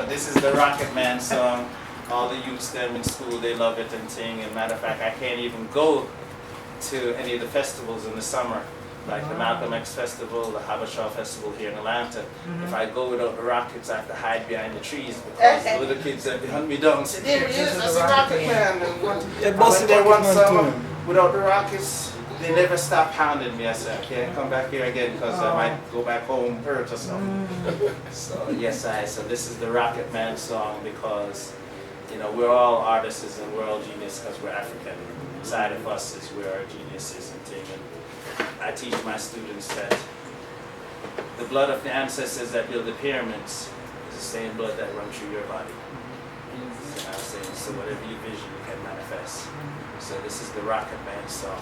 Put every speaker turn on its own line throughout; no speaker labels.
this is the Rocket Man song. All the youths them in school, they love it and thing. And matter of fact, I can't even go to any of the festivals in the summer, like the Malcolm X Festival, the Habashaw Festival here in Atlanta. If I go without the Rockets, I have to hide behind the trees because the little kids that hunt me down say, there he is, that's the Rocket Man. And when they want summer without the Rockets, they never stop hounding me. I said, I can't come back here again because I might go back home hurt or something. So yes, so this is the Rocket Man song because, you know, we're all artists and we're all genius because we're African. Inside of us is where our geniuses and thing. And I teach my students that the blood of the ancestors that built the pyramids is the same blood that runs through your body. You know what I'm saying? So whatever you vision, you can manifest. So this is the Rocket Man song.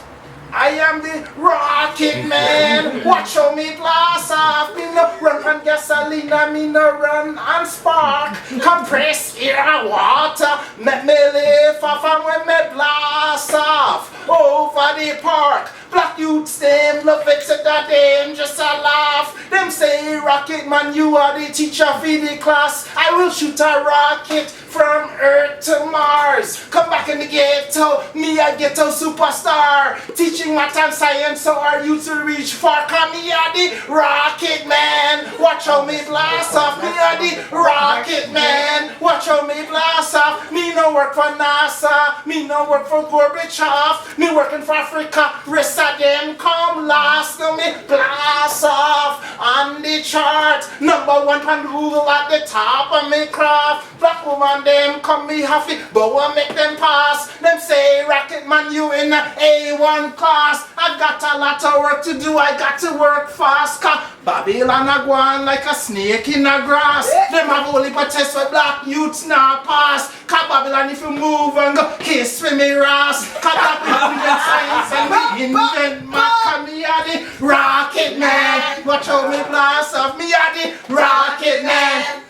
I am the Rocket Man. Watch how me blast off. Me no run on gasoline, me no run on spark. Compress air water, make me live off and when me blast off over the park. Black youths them love it to the dangerous a laugh. Them say Rocket Man, you are the teacher for the class. I will shoot a rocket from Earth to Mars. Come back in the ghetto, me a ghetto superstar. Teaching math and science so our youth to reach far. Come me a the Rocket Man. Watch how me blast off. Me a the Rocket Man. Watch how me blast off. Me no work for NASA. Me no work for Gorbachev. Me working for Africa. Rest of them come last. No me blast off on the chart. #1 pan Google at the top of me craft. Black woman them come me happy, but what make them pass? Them say Rocket Man, you in the A1 class. I got a lot of work to do, I got to work fast. Cause Babylon a go on like a snake in the grass. Them have only protest for black youths now pass. Cause Babylon if you move and go kiss with me ras. Cause that we invent science and we invent math. Cause me a the Rocket Man. Watch how me blast off, me a the Rocket Man.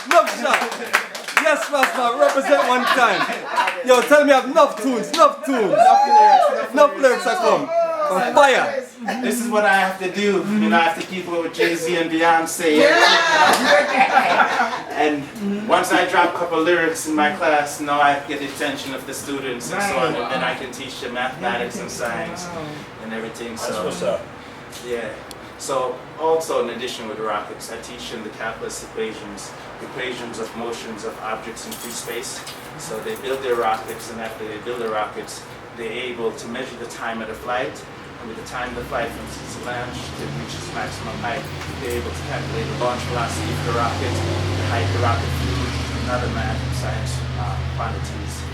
Enough shot. Yes, Master, represent one time. Yo, tell me I have enough tunes. Enough lyrics that come. On fire.
This is what I have to do. You know, I have to keep up with Jay-Z and Beyonce. And once I drop a couple lyrics in my class, now I get the attention of the students and so on. And then I can teach them mathematics and science and everything. So,
what's up.
Yeah. So also in addition with the rockets, I teach them the calculus equations of motions of objects in free space. So they build their rockets, and after they build their rockets, they're able to measure the time of the flight. And with the time of the flight from its launch to reach its maximum height, they're able to calculate the launch velocity of the rocket, the height the rocket flew, and other math and science quantities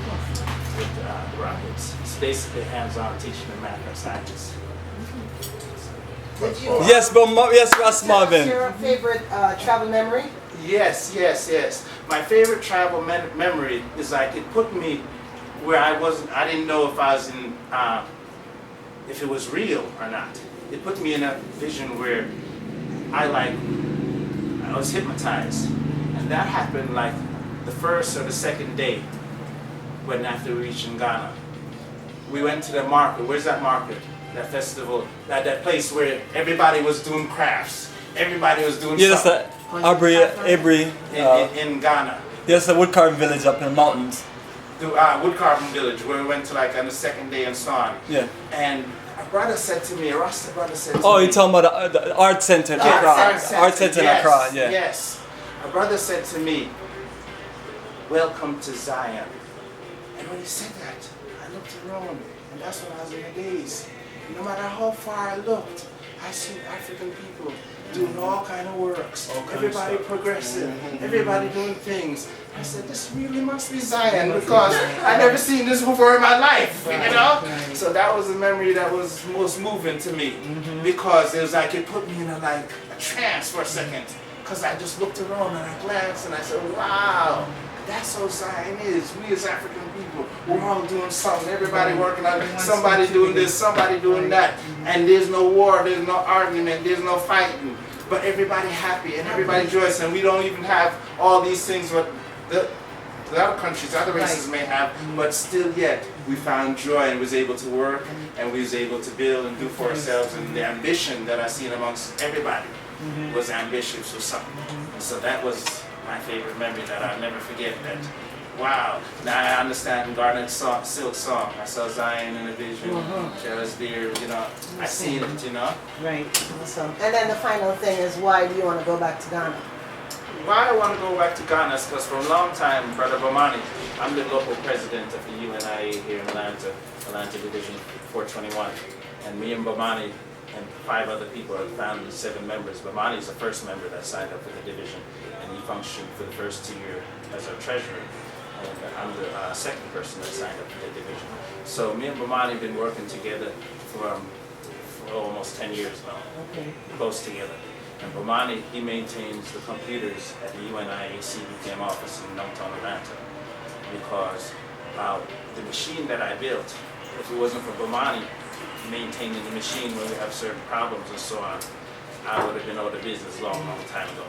with the rockets. It's basically hands-on teaching the math and science.
Yes, yes, Marvin.
Your favorite travel memory?
Yes. My favorite travel memory is like it put me where I didn't know if I was in, if it was real or not. It put me in a vision where I was hypnotized. And that happened like the first or the second day when after we reached in Ghana. We went to the market. Where's that market? That festival, that place where everybody was doing crafts. Everybody was doing
that's
something.
Abri.
In Ghana.
There's a wood carving village up in the mountains.
The wood carving village where we went to like on the second day and so on.
Yeah.
And a brother said to me, a Rasta brother said to me.
Oh, you're talking about the art center in Accra. Art center in Accra, yeah.
Yes. A brother said to me, welcome to Zion. And when he said that, I looked around, and that's when I was in the days. No matter how far I looked, I seen African people doing all kind of works. Everybody progressing, everybody doing things. I said, this really must be Zion because I never seen this before in my life, you know? So that was a memory that was most moving to me because it was like it put me in a trance for a second because I just looked around and I glanced and I said, wow, that's how Zion is. We as African people, we're all doing something. Everybody working on it. Somebody doing this, somebody doing that. And there's no war, there's no argument, there's no fighting. But everybody happy and everybody joyous. And we don't even have all these things what the other countries, other races may have. But still yet, we found joy and was able to work and we was able to build and do for ourselves. And the ambition that I seen amongst everybody. was ambitious or something. So that was my favorite memory that I'll never forget. That, wow, now I understand Garnet's Silk Song. I saw Zion in a vision, Jealous Deer, you know, I seen it, you know.
Right.
Awesome. And then the final thing is, why do you want to go back to Ghana?
Why I want to go back to Ghana is because for a long time, Brother Bomani, I'm the local president of the UNIA here in Atlanta, Atlanta Division 421. And me and Bomani and 5 other people are the family, 7 members. Bomani is the first member that signed up for the division, and he functioned for the first 2 years as our treasurer. And I'm the second person that signed up for the division. So me and Bomani have been working together for almost 10 years now, close together. And Bomani, he maintains the computers at the UNIA CBPM office in downtown Atlanta, because the machine that I built, if it wasn't for Bomani maintaining the machine when we have certain problems and so on, I would have been out of business long time ago.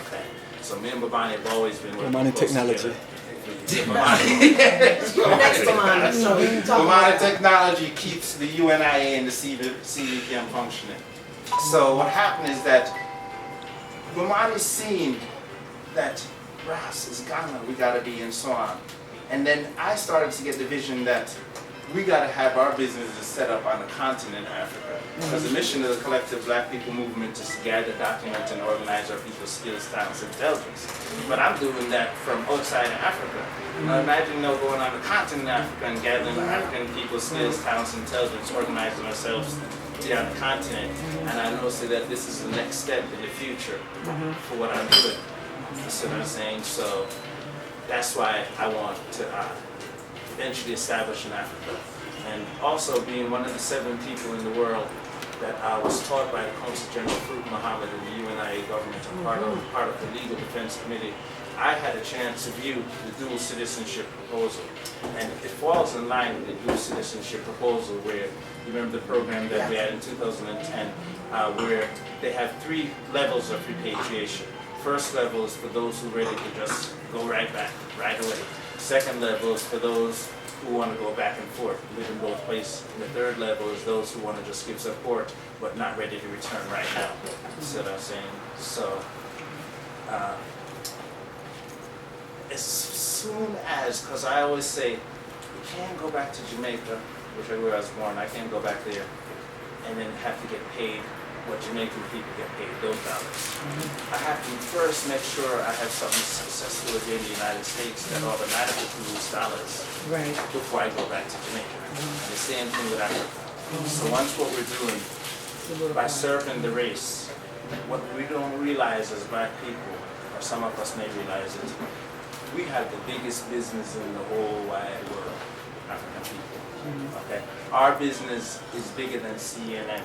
Okay. So me and Bomani have always been working
Bomani
close
technology.
together. Bomani.
You're next to mine, so we can talk
Bomani
about that.
technology keeps the UNIA and the CBPM functioning. So what happened is that Bomani seen that Ras is Ghana, we gotta be, and so on. And then I started to get the vision that we gotta have our businesses set up on the continent of Africa. Because the mission of the collective Black people movement is to gather, document, and organize our people's skills, talents, and intelligence. But I'm doing that from outside of Africa. Now imagine going on the continent of Africa and gathering African people's skills, talents, and intelligence, organizing ourselves on the continent. And I know that this is the next step in the future for what I'm doing. You see what I'm saying? So that's why I want to eventually establish in Africa. And also being one of the 7 people in the world that I was taught by the Consul General Fruit Muhammad and the UNIA government, and part of the Legal Defense Committee, I had a chance to view the dual citizenship proposal. And it falls in line with the dual citizenship proposal where, you remember the program that we had in 2010, where they have 3 levels of repatriation. First level is for those who are ready to just go right back, right away. Second level is for those who want to go back and forth, live in both places. And the third level is those who want to just give support, but not ready to return right now. You see what I'm saying? So, as soon as, because I always say, you can't go back to Jamaica, which is where I was born. I can't go back there and then have to get paid what Jamaican people get paid, those dollars. I have to first make sure I have something successful here in the United States that automatically produces dollars before I go back to Jamaica. And the same thing with Africa. So once what we're doing, by serving the race, what we don't realize as Black people, or some of us may realize it, we have the biggest business in the whole wide world, African people. Okay? Our business is bigger than CNN.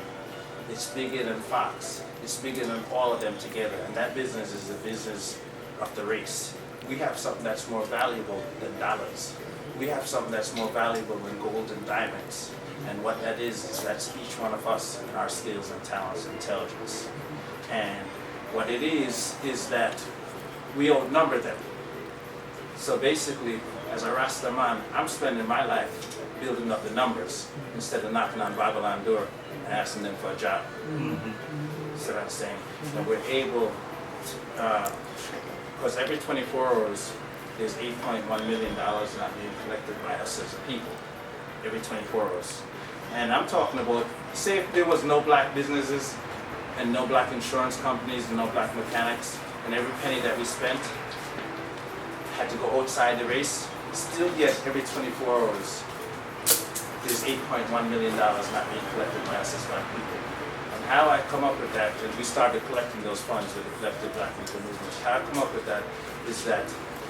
It's bigger than Fox. It's bigger than all of them together. And that business is the business of the race. We have something that's more valuable than dollars. We have something that's more valuable than gold and diamonds. And what that is that's each one of us and our skills and talents and intelligence. And what it is that we outnumber them. So basically, as a Rasta man, I'm spending my life building up the numbers instead of knocking on Babylon door and asking them for a job. So that's saying. And we're able to, because every 24 hours, there's $8.1 million not being collected by us as a people. Every 24 hours. And I'm talking about, say if there was no Black businesses and no Black insurance companies and no Black mechanics, and every penny that we spent had to go outside the race, still yet every 24 hours, there's $8.1 million not being collected by us as Black people. And how I come up with that, and we started collecting those funds with the collective Black people movement, how I come up with that is that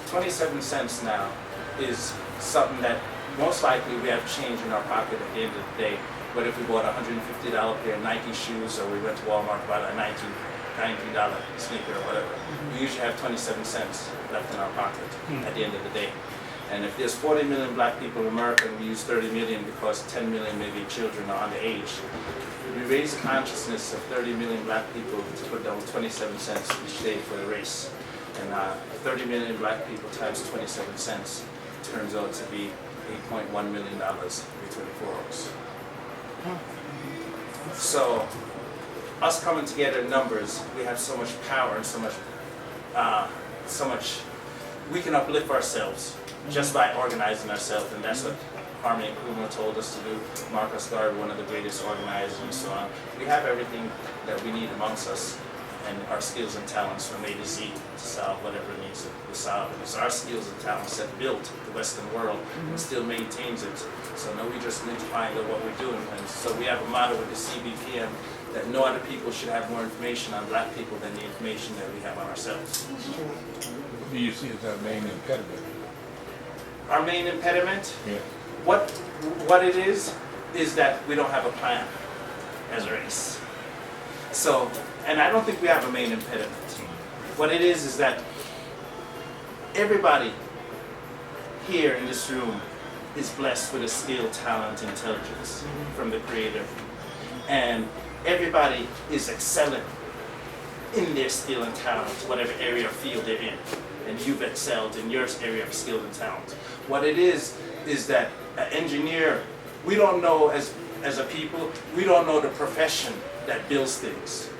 27 cents now is something that most likely we have change in our pocket at the end of the day. But if we bought a $150 pair of Nike shoes, or we went to Walmart to buy a $90 sneaker or whatever, we usually have 27 cents left in our pocket at the end of the day. And if there's 40 million Black people in America and we use 30 million because 10 million maybe children are underage, we raise the consciousness of 30 million Black people to put down 27 cents each day for the race. And 30 million Black people times 27 cents turns out to be $8.1 million every 24 hours. So us coming together in numbers, we have so much power and so much, we can uplift ourselves just by organizing ourselves, and that's what Harmony and Kuma told us to do. Marcus Garvey, one of the greatest organizers and so on. We have everything that we need amongst us and our skills and talents from A to Z to solve whatever it needs to solve. And it's our skills and talents that built the Western world and still maintains it. So now we just need to find out what we're doing. And so we have a motto with the CBPM that no other people should have more information on black people than the information that we have on ourselves.
What do you see as our main impediment?
Our main impediment?
Yeah.
What it is that we don't have a plan as a race. So, and I don't think we have a main impediment. What it is that everybody here in this room is blessed with a skill, talent, intelligence from the Creator. And everybody is excelling in their skill and talent, whatever area or field they're in. And you've excelled in your area of skill and talent. What it is that an engineer, we don't know as a people, we don't know the profession that builds things.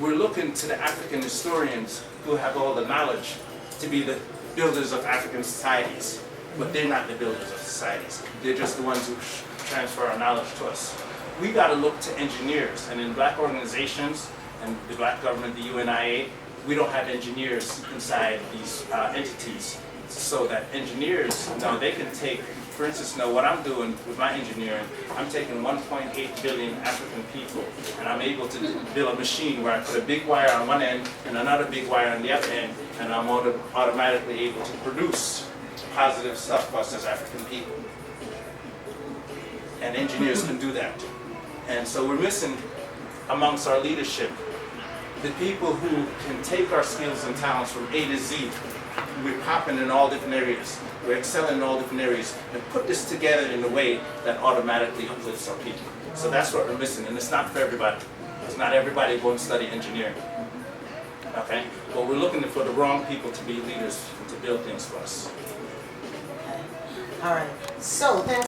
We're looking to the African historians who have all the knowledge to be the builders of African societies, but they're not the builders of societies. They're just the ones who transfer our knowledge to us. We got to look to engineers, and in black organizations and the black government, the UNIA, we don't have engineers inside these entities, so that engineers, they can take, for instance, what I'm doing with my engineering, I'm taking 1.8 billion African people, and I'm able to build a machine where I put a big wire on one end and another big wire on the other end, and I'm automatically able to produce positive stuff for us as African people. And engineers can do that. And so we're missing amongst our leadership the people who can take our skills and talents from A to Z. We're popping in all different areas. We're excelling in all different areas and put this together in a way that automatically uplifts our people. So that's what we're missing, and it's not for everybody. It's not everybody going to study engineering. Okay? But we're looking for the wrong people to be leaders and to build things for us.
Okay. All right. So thanks.